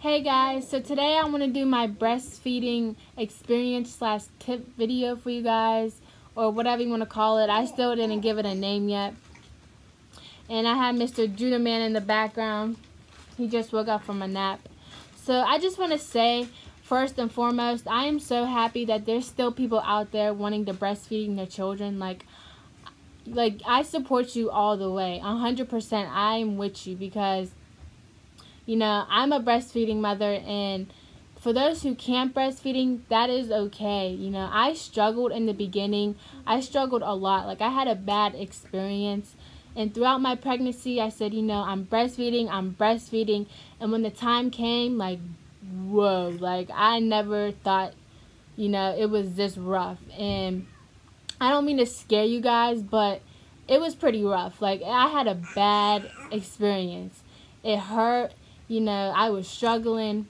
Hey guys, so today I'm going to do my breastfeeding experience slash tip video for you guys, or whatever you want to call it. I still didn't give it a name yet. And I have Mr. Judah Man in the background. He just woke up from a nap. So I just want to say, first and foremost, I am so happy that there's still people out there wanting to breastfeeding their children. Like I support you all the way, 100%. I am with you because I'm a breastfeeding mother, and for those who can't breastfeeding, that is okay. I struggled in the beginning. I struggled a lot. Like, I had a bad experience. And throughout my pregnancy, I said, I'm breastfeeding. And when the time came, like, whoa, like, I never thought, it was this rough. And I don't mean to scare you guys, but it was pretty rough. Like, I had a bad experience. It hurt. I was struggling,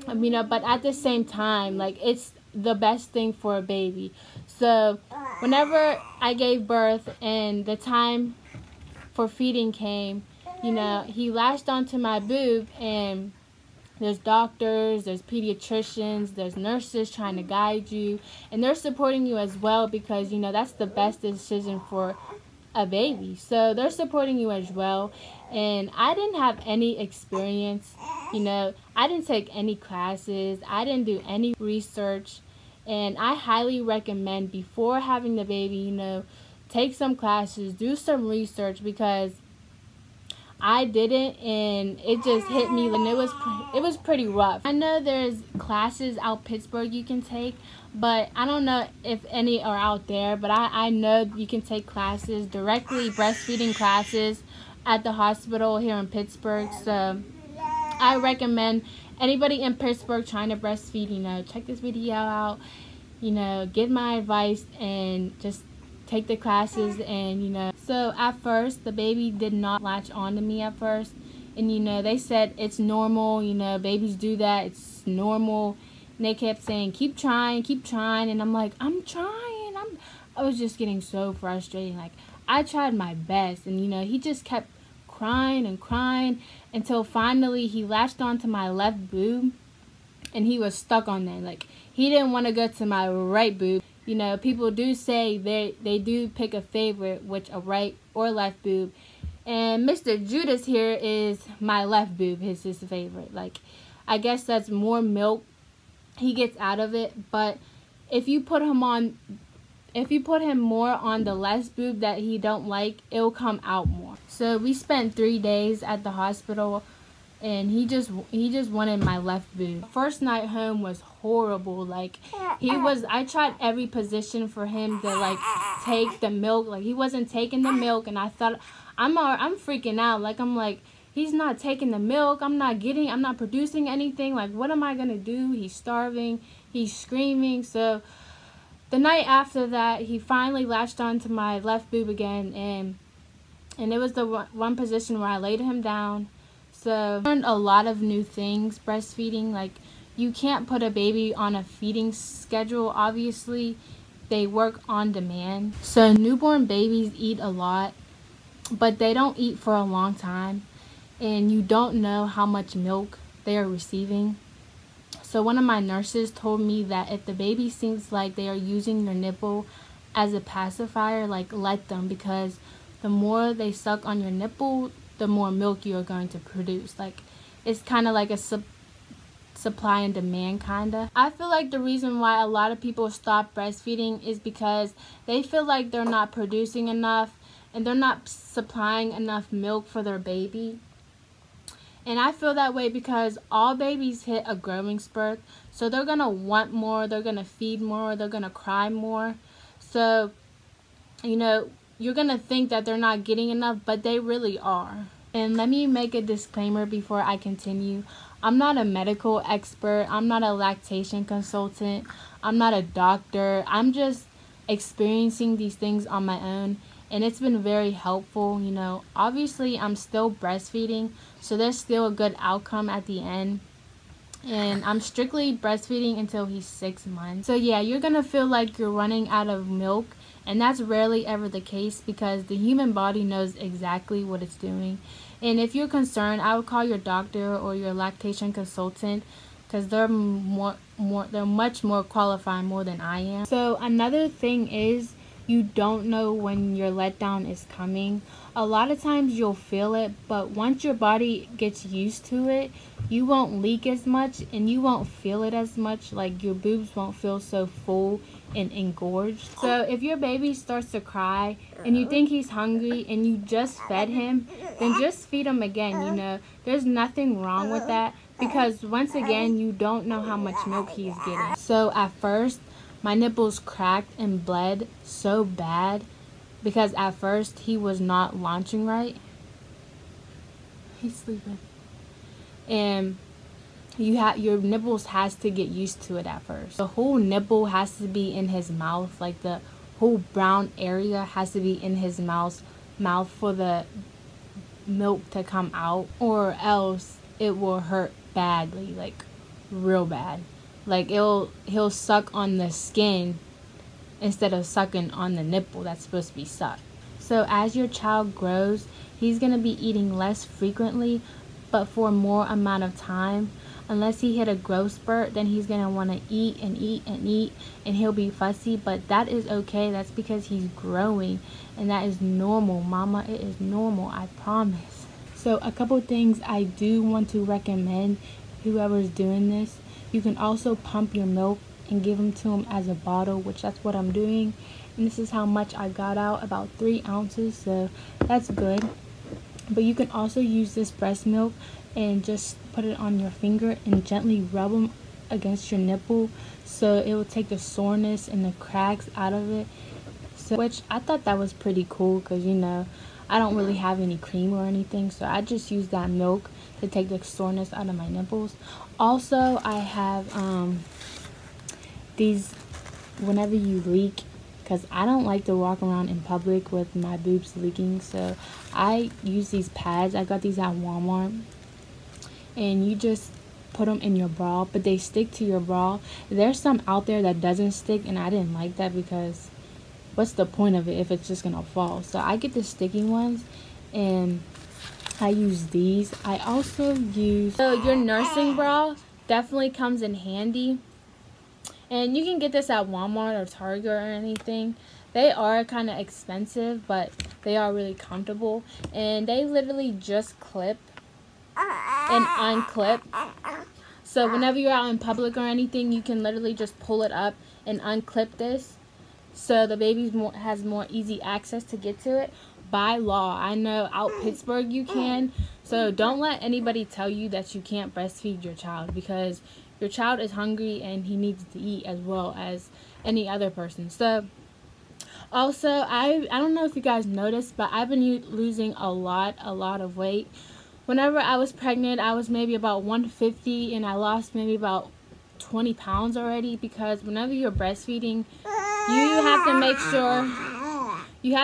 but at the same time, like, it's the best thing for a baby. So whenever I gave birth and the time for feeding came, he latched onto my boob, and there's doctors, there's pediatricians, there's nurses trying to guide you, and they're supporting you as well because, that's the best decision for a baby. So they're supporting you as well. And I didn't have any experience, I didn't take any classes, I didn't do any research, and I highly recommend before having the baby, take some classes, do some research, because I didn't, and it just hit me, and it was pretty rough. I know there's classes out Pittsburgh you can take, but I don't know if any are out there, but I know you can take classes, directly breastfeeding classes at the hospital here in Pittsburgh. So I recommend anybody in Pittsburgh trying to breastfeed, check this video out, get my advice and just take the classes. And so at first the baby did not latch on to me at first, and they said it's normal, babies do that, it's normal. And they kept saying keep trying, and I'm like, I'm trying. I was just getting so frustrated. Like, I tried my best, and he just kept crying and crying until finally he latched onto my left boob, and he was stuck on that. Like, he didn't want to go to my right boob. People do say they do pick a favorite, which a right or left boob, and Mr. Judas here is my left boob, his favorite. Like, I guess that's more milk he gets out of it. But if you put him more on the left boob that he don't like, it'll come out more. So we spent 3 days at the hospital, and he just wanted my left boob. First night home was horrible. Like, I tried every position for him to, like, take the milk. Like, he wasn't taking the milk, and I thought, I'm freaking out. Like, I'm like, he's not taking the milk. I'm not producing anything. Like, what am I gonna do? He's starving. He's screaming. So the night after that, he finally latched onto my left boob again, and it was the one position where I laid him down. So I learned a lot of new things breastfeeding. Like, you can't put a baby on a feeding schedule, obviously. They work on demand. So newborn babies eat a lot, but they don't eat for a long time, and you don't know how much milk they are receiving. So one of my nurses told me that if the baby seems like they are using their nipple as a pacifier, like, let them, because the more they suck on your nipple, the more milk you are going to produce. Like, it's kind of like a supply and demand kinda. I feel like the reason why a lot of people stop breastfeeding is because they feel like they're not producing enough, and they're not supplying enough milk for their baby. And I feel that way because all babies hit a growing spurt, so they're gonna want more, they're gonna feed more, they're gonna cry more. So, you're gonna think that they're not getting enough, but they really are. And let me make a disclaimer before I continue. I'm not a medical expert. I'm not a lactation consultant. I'm not a doctor. I'm just experiencing these things on my own, and it's been very helpful. Obviously I'm still breastfeeding, so there's still a good outcome at the end. And I'm strictly breastfeeding until he's 6 months. So yeah, you're gonna feel like you're running out of milk, and that's rarely ever the case because the human body knows exactly what it's doing. And if you're concerned, I would call your doctor or your lactation consultant, because they're much more qualified more than I am. So another thing is, you don't know when your letdown is coming. A lot of times you'll feel it, but once your body gets used to it, you won't leak as much and you won't feel it as much. Like, your boobs won't feel so full and engorged. So if your baby starts to cry and you think he's hungry and you just fed him, then just feed him again. You know, there's nothing wrong with that, because once again, you don't know how much milk he's getting. So at first, my nipples cracked and bled so bad because at first he was not launching right. He's sleeping. And your nipples has to get used to it at first. The whole nipple has to be in his mouth, like the whole brown area has to be in his mouth for the milk to come out, or else it will hurt badly, like real bad. Like, he'll suck on the skin instead of sucking on the nipple that's supposed to be sucked. So as your child grows, he's going to be eating less frequently, but for more amount of time. Unless he hit a growth spurt, then he's going to want to eat and eat and eat, and he'll be fussy, but that is okay. That's because he's growing, and that is normal, mama. It is normal, I promise. So a couple things I do want to recommend whoever's doing this. You can also pump your milk and give them to him as a bottle, which that's what I'm doing. And this is how much I got out, about 3 ounces, so that's good. But you can also use this breast milk and just put it on your finger and gently rub them against your nipple, so it will take the soreness and the cracks out of it. So, which I thought that was pretty cool, because you know, I don't really have any cream or anything, so I just use that milk to take the soreness out of my nipples. Also, I have these whenever you leak, because I don't like to walk around in public with my boobs leaking, so I use these pads. I got these at Walmart, and you just put them in your bra, but they stick to your bra. There's some out there that doesn't stick, and I didn't like that, because what's the point of it if it's just gonna fall? So I get the sticky ones, and I use these. I also use, so your nursing bra definitely comes in handy, and you can get this at Walmart or Target or anything. They are kind of expensive, but they are really comfortable, and they literally just clip and unclip. So whenever you're out in public or anything, you can literally just pull it up and unclip this, so the baby has more easy access to get to it. By law, I know out Pittsburgh you can, so don't let anybody tell you that you can't breastfeed your child, because your child is hungry and he needs to eat as well as any other person. So also, I don't know if you guys noticed, but I've been losing a lot of weight. Whenever I was pregnant, I was maybe about 150, and I lost maybe about 20 pounds already, because whenever you're breastfeeding, you have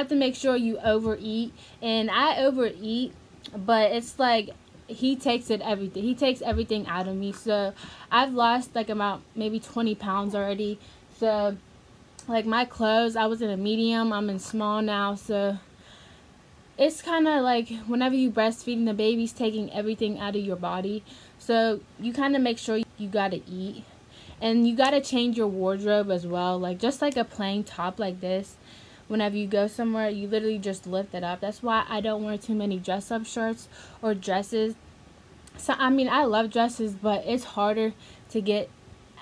to make sure you overeat. And I overeat, but it's like he takes everything out of me. So I've lost like about maybe 20 pounds already. So like my clothes, I was in a medium, I'm in small now. So it's kind of like whenever you breastfeeding, the baby's taking everything out of your body. So you kind of make sure you gotta eat. And you gotta change your wardrobe as well. Like just like a plain top like this, whenever you go somewhere, you literally just lift it up. That's why I don't wear too many dress up shirts or dresses. So I mean, I love dresses, but it's harder to get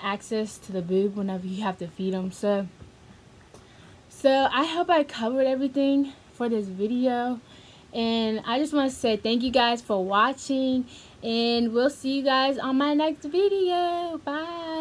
access to the boob whenever you have to feed them. So I hope I covered everything for this video, and I just want to say thank you guys for watching, and we'll see you guys on my next video. Bye.